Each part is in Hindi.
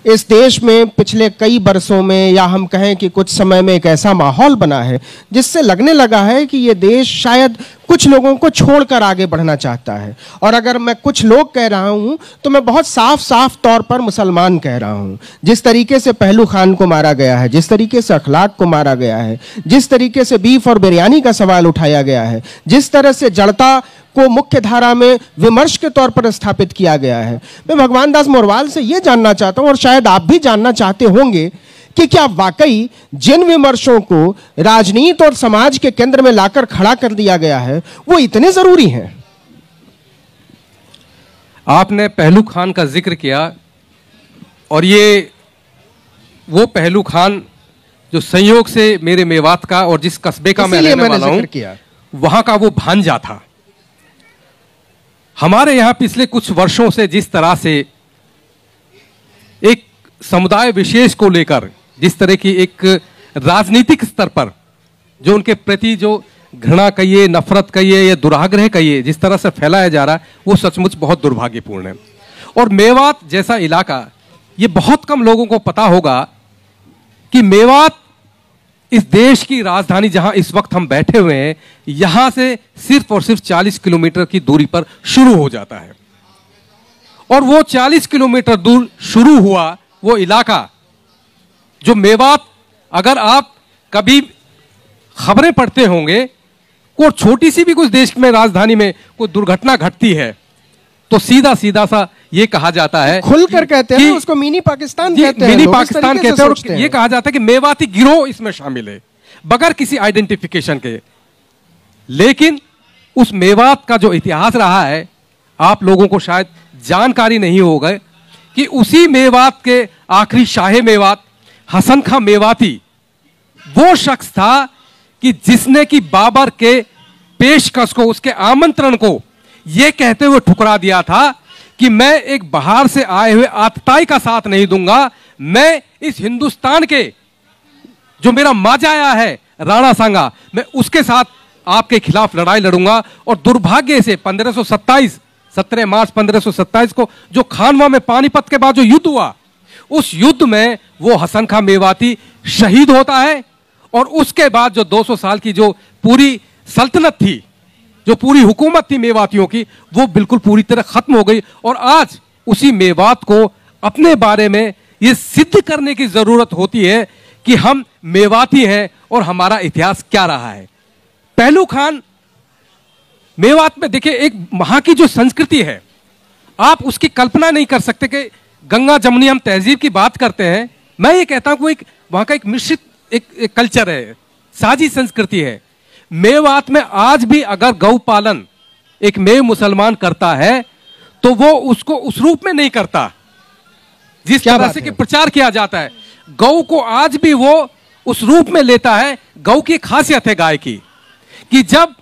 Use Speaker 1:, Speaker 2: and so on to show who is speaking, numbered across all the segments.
Speaker 1: इस देश में पिछले कई बरसों में या हम कहें कि कुछ समय में एक ऐसा माहौल बना है जिससे लगने लगा है कि ये देश शायद कुछ लोगों को छोड़कर आगे बढ़ना चाहता है। और अगर मैं कुछ लोग कह रहा हूं तो मैं बहुत साफ साफ तौर पर मुसलमान कह रहा हूं। जिस तरीके से पहलू खान को मारा गया है, जिस तरीके से अखलाक को मारा गया है, जिस तरीके से बीफ और बिरयानी का सवाल उठाया गया है, जिस तरह से जड़ता को मुख्य धारा में विमर्श के तौर पर स्थापित किया गया है, मैं भगवान दास मोरवाल से यह जानना चाहता हूं और शायद आप भी जानना चाहते होंगे कि क्या वाकई जिन विमर्शों को राजनीति और समाज के केंद्र में लाकर खड़ा कर दिया गया है वो इतने जरूरी हैं?
Speaker 2: आपने पहलू खान का जिक्र किया और ये वो पहलू खान जो संयोग से मेरे मेवात का और जिस कस्बे का मैं रहने वाला हूं वहां का वो भांजा था। हमारे यहां पिछले कुछ वर्षों से जिस तरह से एक समुदाय विशेष को लेकर जिस तरह की एक राजनीतिक स्तर पर जो उनके प्रति जो घृणा कहिए, नफरत कहिए या दुराग्रह कहिए जिस तरह से फैलाया जा रहा है वो सचमुच बहुत दुर्भाग्यपूर्ण है। और मेवात जैसा इलाका, ये बहुत कम लोगों को पता होगा कि मेवात इस देश की राजधानी जहां इस वक्त हम बैठे हुए हैं यहां से सिर्फ और सिर्फ 40 किलोमीटर की दूरी पर शुरू हो जाता है। और वो 40 किलोमीटर दूर शुरू हुआ वो इलाका जो मेवात, अगर आप कभी खबरें पढ़ते होंगे, को छोटी सी भी कुछ देश में राजधानी में कोई दुर्घटना घटती है तो सीधा सीधा सा ये कहा जाता है,
Speaker 1: खुलकर कहते हैं उसको मिनी पाकिस्तान कहते हैं,
Speaker 2: मिनी पाकिस्तान कहते हैं। और ये कहा जाता है कि मेवाती गिरोह इसमें शामिल है बगैर किसी आइडेंटिफिकेशन के। लेकिन उस मेवात का जो इतिहास रहा है आप लोगों को शायद जानकारी नहीं होगा कि उसी मेवात के आखिरी शाहे मेवात हसन खां मेवाती वो शख्स था कि जिसने कि बाबर के पेशकश को, उसके आमंत्रण को यह कहते हुए ठुकरा दिया था कि मैं एक बाहर से आए हुए आतताई का साथ नहीं दूंगा, मैं इस हिंदुस्तान के जो मेरा माजाया है राणा सांगा, मैं उसके साथ आपके खिलाफ लड़ाई लड़ूंगा। और दुर्भाग्य से 17 मार्च 1527 को जो खानवा में पानीपत के बाद जो युद्ध हुआ, उस युद्ध में वो हसन खां मेवाती शहीद होता है। और उसके बाद जो 200 साल की जो पूरी सल्तनत थी, जो पूरी हुकूमत थी मेवातियों की, वो बिल्कुल पूरी तरह खत्म हो गई। और आज उसी मेवात को अपने बारे में ये सिद्ध करने की जरूरत होती है कि हम मेवाती हैं और हमारा इतिहास क्या रहा है। पहलू खान मेवात में देखिए एक वहां की जो संस्कृति है आप उसकी कल्पना नहीं कर सकते कि गंगा जमुनी हम तहजीब की बात करते हैं, मैं ये कहता हूं कि वहां का एक मिश्रित एक कल्चर है, साझी संस्कृति है। मेवात में आज भी अगर गौ पालन एक मेव मुसलमान करता है तो वो उसको उस रूप में नहीं करता जिस तरह से कि प्रचार किया जाता है। गौ को आज भी वो उस रूप में लेता है। गौ की खासियत है गाय की कि जब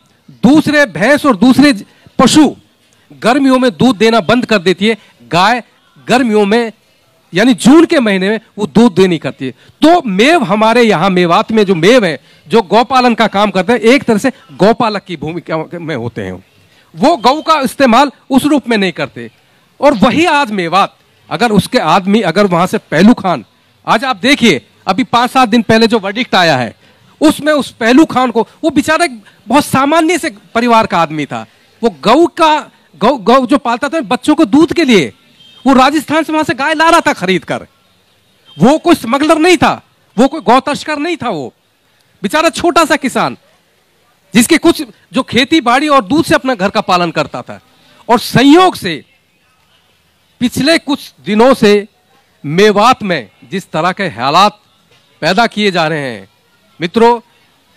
Speaker 2: दूसरे भैंस और दूसरे पशु गर्मियों में दूध देना बंद कर देती है, गाय गर्मियों में यानी जून के महीने में वो दूध देनी करती है। तो मेव हमारे यहां मेवात में जो मेव है जो गौपालन का काम करते हैं एक तरह से गौपालक की भूमिका में होते हैं, वो गौ का इस्तेमाल उस रूप में नहीं करते। और वही आज मेवात अगर उसके आदमी अगर वहां से पहलू खान, आज आप देखिए अभी 5-7 दिन पहले जो वर्डिक्ट आया है उसमें उस पहलू खान को, वो बेचारा बहुत सामान्य से परिवार का आदमी था, वो गौ जो पालता था बच्चों को दूध के लिए, वो राजस्थान से वहां से गाय ला रहा था खरीद कर। वो कोई स्मगलर नहीं था, वो कोई गौ तस्कर नहीं था, वो बेचारा छोटा सा किसान जिसके कुछ जो खेती बाड़ी और दूध से अपना घर का पालन करता था। और संयोग से पिछले कुछ दिनों से मेवात में जिस तरह के हालात पैदा किए जा रहे हैं, मित्रों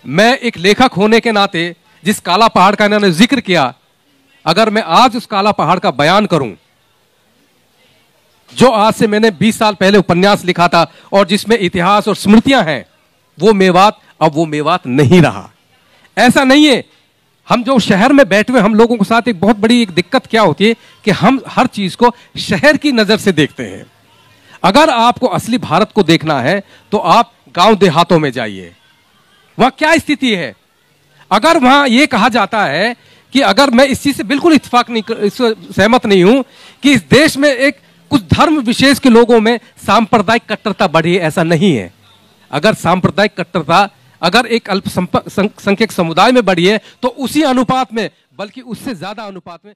Speaker 2: मैं एक लेखक होने के नाते जिस काला पहाड़ का इन्होंने जिक्र किया, अगर मैं आज उस काला पहाड़ का बयान करूं जो आज से मैंने 20 साल पहले उपन्यास लिखा था और जिसमें इतिहास और स्मृतियां हैं, वो मेवात अब वो मेवात नहीं रहा। ऐसा नहीं है, हम जो शहर में बैठे हुए हम लोगों के साथ एक बहुत बड़ी एक दिक्कत क्या होती है कि हम हर चीज को शहर की नजर से देखते हैं। अगर आपको असली भारत को देखना है तो आप गांव देहातों में जाइए, वहां क्या स्थिति है। अगर वहां यह कहा जाता है कि अगर मैं इस चीज से बिल्कुल इत्तेफाक नहीं, सहमत नहीं हूं कि इस देश में एक कुछ धर्म विशेष के लोगों में सांप्रदायिक कट्टरता बढ़ी है, ऐसा नहीं है। अगर सांप्रदायिक कट्टरता अगर एक अल्पसंख्यक समुदाय में बढ़ी है तो उसी अनुपात में, बल्कि उससे ज्यादा अनुपात में